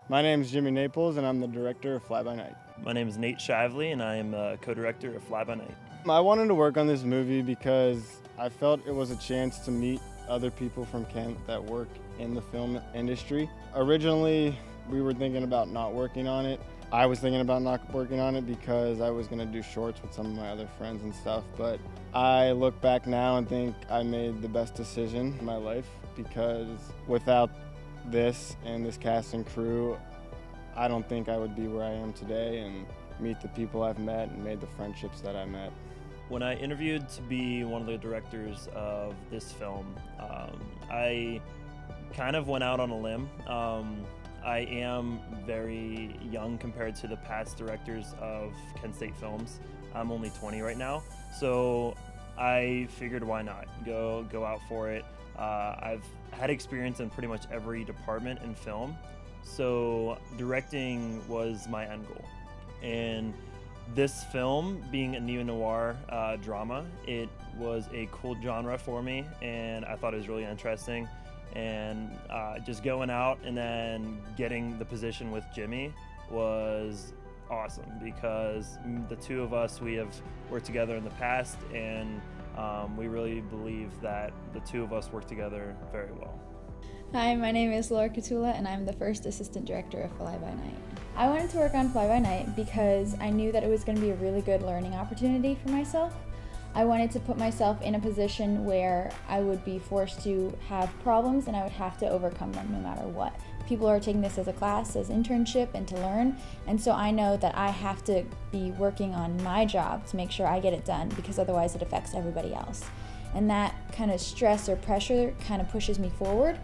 My name is Jimmy Naples, and I'm the director of Fly By Night. My name is Nate Shively, and I am a co-director of Fly By Night. I wanted to work on this movie because I felt it was a chance to meet other people from Kent that work in the film industry. Originally, we were thinking about not working on it. I was thinking about not working on it because I was going to do shorts with some of my other friends and stuff, but I look back now and think I made the best decision in my life, because without this and this cast and crew, I don't think I would be where I am today and meet the people I've met and made the friendships that I met. When I interviewed to be one of the directors of this film, I kind of went out on a limb. I am very young compared to the past directors of Kent State Films. I'm only 20 right now, so I figured why not go out for it. I've had experience in pretty much every department in film, so directing was my end goal. And this film, being a neo-noir drama, it was a cool genre for me, and I thought it was really interesting. And just going out and then getting the position with Jimmy was awesome, because the two of us, we have worked together in the past, and we really believe that the two of us work together very well. Hi, my name is Laura Catula, and I'm the first assistant director of Fly By Night. I wanted to work on Fly By Night because I knew that it was going to be a really good learning opportunity for myself. I wanted to put myself in a position where I would be forced to have problems and I would have to overcome them no matter what. People are taking this as a class, as internship, and to learn, and so I know that I have to be working on my job to make sure I get it done, because otherwise it affects everybody else. And that kind of stress or pressure kind of pushes me forward,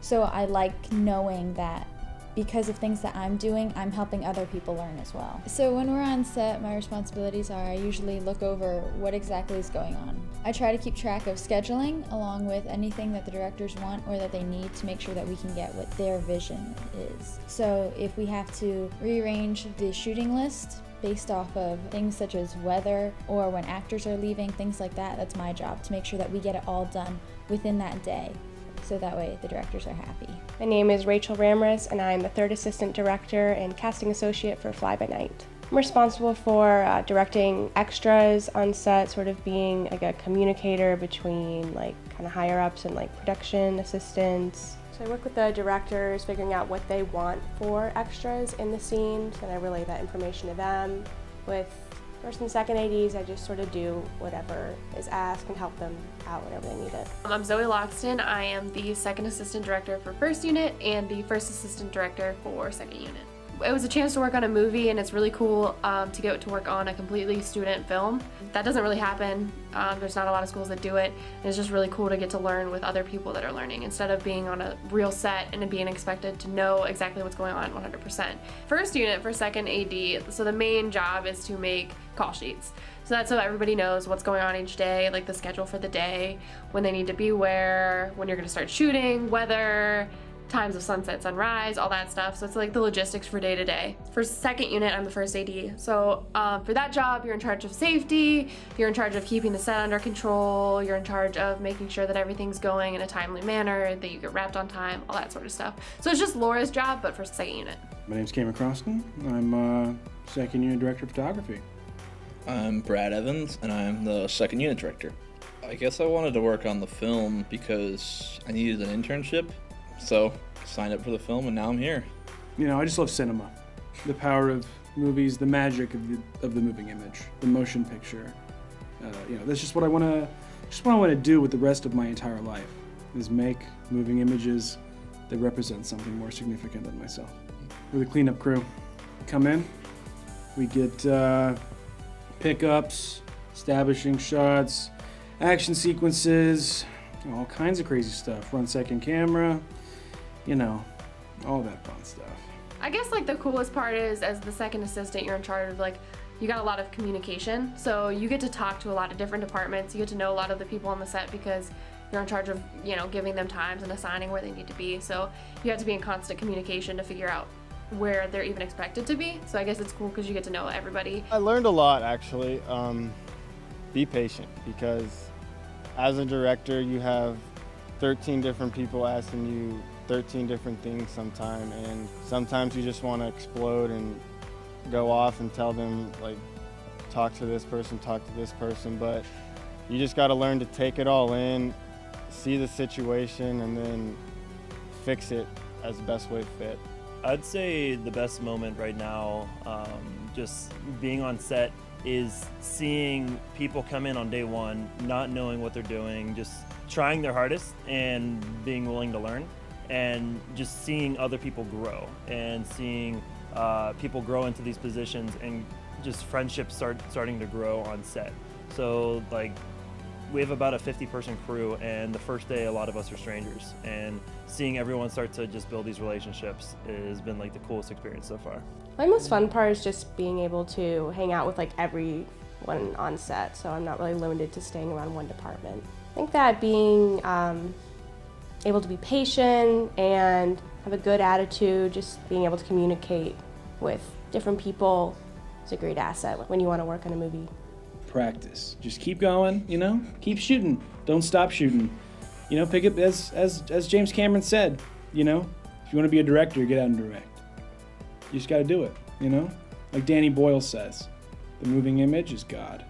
so I like knowing that because of things that I'm doing, I'm helping other people learn as well. So when we're on set, my responsibilities are I usually look over what exactly is going on. I try to keep track of scheduling along with anything that the directors want or that they need to make sure that we can get what their vision is. So if we have to rearrange the shooting list based off of things such as weather or when actors are leaving, things like that, that's my job to make sure that we get it all done within that day, so that way the directors are happy. My name is Rachel Ramrus, and I'm the third assistant director and casting associate for Fly By Night. I'm responsible for directing extras on set, sort of being like a communicator between like kind of higher ups and like production assistants. So I work with the directors, figuring out what they want for extras in the scenes, and I relay that information to them. With first and second ADs, I just sort of do whatever is asked and help them out whenever they need it. I'm Zoe Loxton. I am the second assistant director for first unit and the first assistant director for second unit. It was a chance to work on a movie, and it's really cool to get to work on a completely student film. That doesn't really happen. There's not a lot of schools that do it, and it's just really cool to get to learn with other people that are learning instead of being on a real set and being expected to know exactly what's going on 100%. First unit for second AD, so the main job is to make call sheets. So that's so everybody knows what's going on each day, like the schedule for the day, when they need to be where, when you're going to start shooting, weather, times of sunset, sunrise, all that stuff. So it's like the logistics for day to day. For second unit, I'm the first AD. So for that job, you're in charge of safety, you're in charge of keeping the set under control, you're in charge of making sure that everything's going in a timely manner, that you get wrapped on time, all that sort of stuff. So it's just Laura's job, but for second unit. My name's Cameron Croston. I'm second unit director of photography. I'm Brad Evans, and I'm the second unit director. I guess I wanted to work on the film because I needed an internship, so signed up for the film, and now I'm here. You know, I just love cinema. The power of movies, the magic of the moving image, the motion picture. You know, that's just what I want to do with the rest of my entire life, is make moving images that represent something more significant than myself. We're the cleanup crew. Come in, we get pickups, establishing shots, action sequences, all kinds of crazy stuff. Run second camera, you know, all that fun stuff. I guess like the coolest part is, as the second assistant, you're in charge of like, you got a lot of communication. So you get to talk to a lot of different departments. You get to know a lot of the people on the set because you're in charge of, you know, giving them times and assigning where they need to be. So you have to be in constant communication to figure out where they're even expected to be. So I guess it's cool because you get to know everybody. I learned a lot, actually. Be patient, because as a director, you have 13 different people asking you 13 different things sometime, and sometimes you just want to explode and go off and tell them, like, talk to this person, but you just got to learn to take it all in, see the situation, and then fix it as the best way fit. I'd say the best moment right now, just being on set, is seeing people come in on day one, not knowing what they're doing, just trying their hardest and being willing to learn, and just seeing other people grow and seeing people grow into these positions, and just friendships starting to grow on set. So like, we have about a 50-person crew, and the first day a lot of us are strangers, and seeing everyone start to just build these relationships has been like the coolest experience so far. My most fun part is just being able to hang out with like everyone on set, so I'm not really limited to staying around one department. I think that being able to be patient and have a good attitude, just being able to communicate with different people is a great asset when you want to work on a movie. Practice. Just keep going, you know? Keep shooting. Don't stop shooting. You know, pick up, as James Cameron said, you know, if you want to be a director, get out and direct. You just got to do it, you know? Like Danny Boyle says, the moving image is God,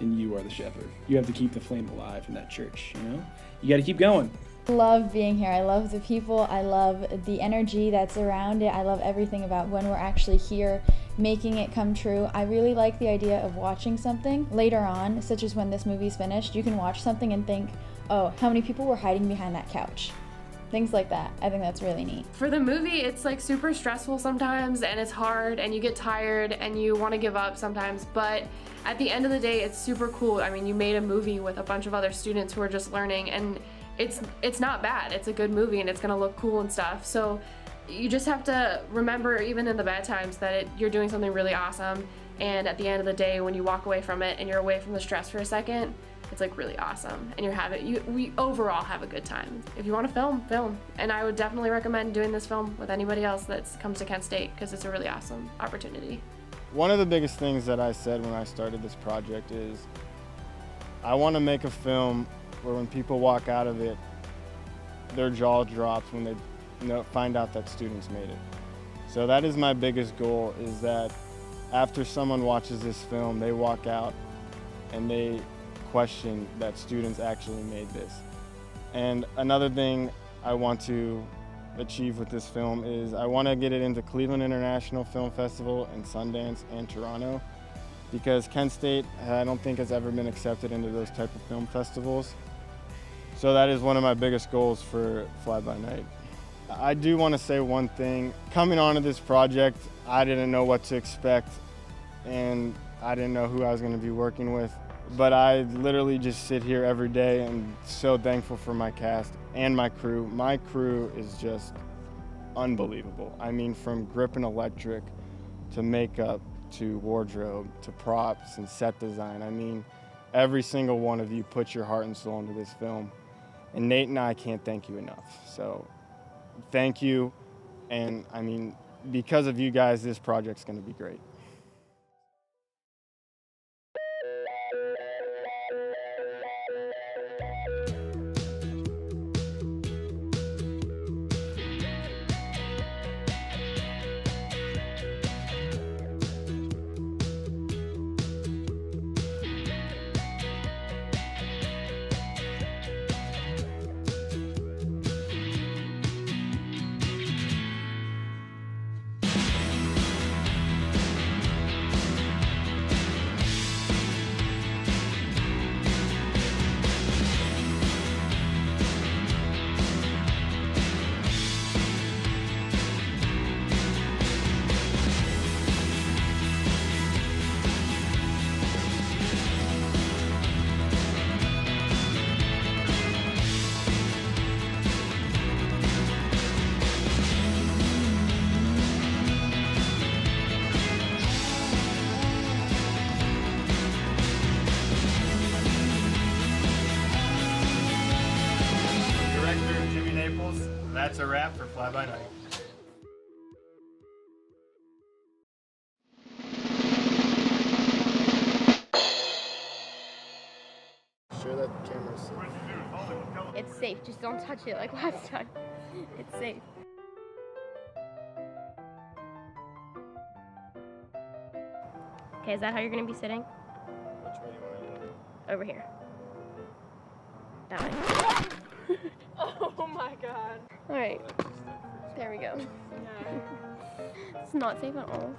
and you are the shepherd. You have to keep the flame alive in that church, you know? You got to keep going. I love being here. I love the people. I love the energy that's around it. I love everything about when we're actually here making it come true. I really like the idea of watching something later on, such as when this movie's finished. You can watch something and think, oh, how many people were hiding behind that couch? Things like that. I think that's really neat. For the movie, it's like super stressful sometimes, and it's hard, and you get tired, and you want to give up sometimes, but at the end of the day, it's super cool. I mean, you made a movie with a bunch of other students who are just learning, and it's not bad. It's a good movie, and it's gonna look cool and stuff. So you just have to remember, even in the bad times, that you're doing something really awesome, and at the end of the day, when you walk away from it and you're away from the stress for a second, it's like really awesome, and we overall have a good time. If you want to film, and I would definitely recommend doing this film with anybody else that comes to Kent State, because it's a really awesome opportunity. One of the biggest things that I said when I started this project is I want to make a film where when people walk out of it, their jaw drops when they find out that students made it. So that is my biggest goal, is that after someone watches this film, they walk out and they question that students actually made this. And another thing I want to achieve with this film is I want to get it into Cleveland International Film Festival and Sundance and Toronto, because Kent State, I don't think, has ever been accepted into those type of film festivals. So that is one of my biggest goals for Fly By Night. I do want to say one thing. Coming onto this project, I didn't know what to expect, and I didn't know who I was going to be working with. But I literally just sit here every day and so thankful for my cast and my crew. My crew is just unbelievable. I mean, from grip and electric to makeup to wardrobe to props and set design. I mean, every single one of you put your heart and soul into this film. And Nate and I can't thank you enough. So thank you. And I mean, because of you guys, this project's going to be great. That's a wrap for Fly By Night. Sure that camera's safe. It's safe, just don't touch it like last time. It's safe. Okay, is that how you're gonna be sitting? Which way do you want to do it? Over here. That way. Oh my god. All right. There we go. It's not safe at all.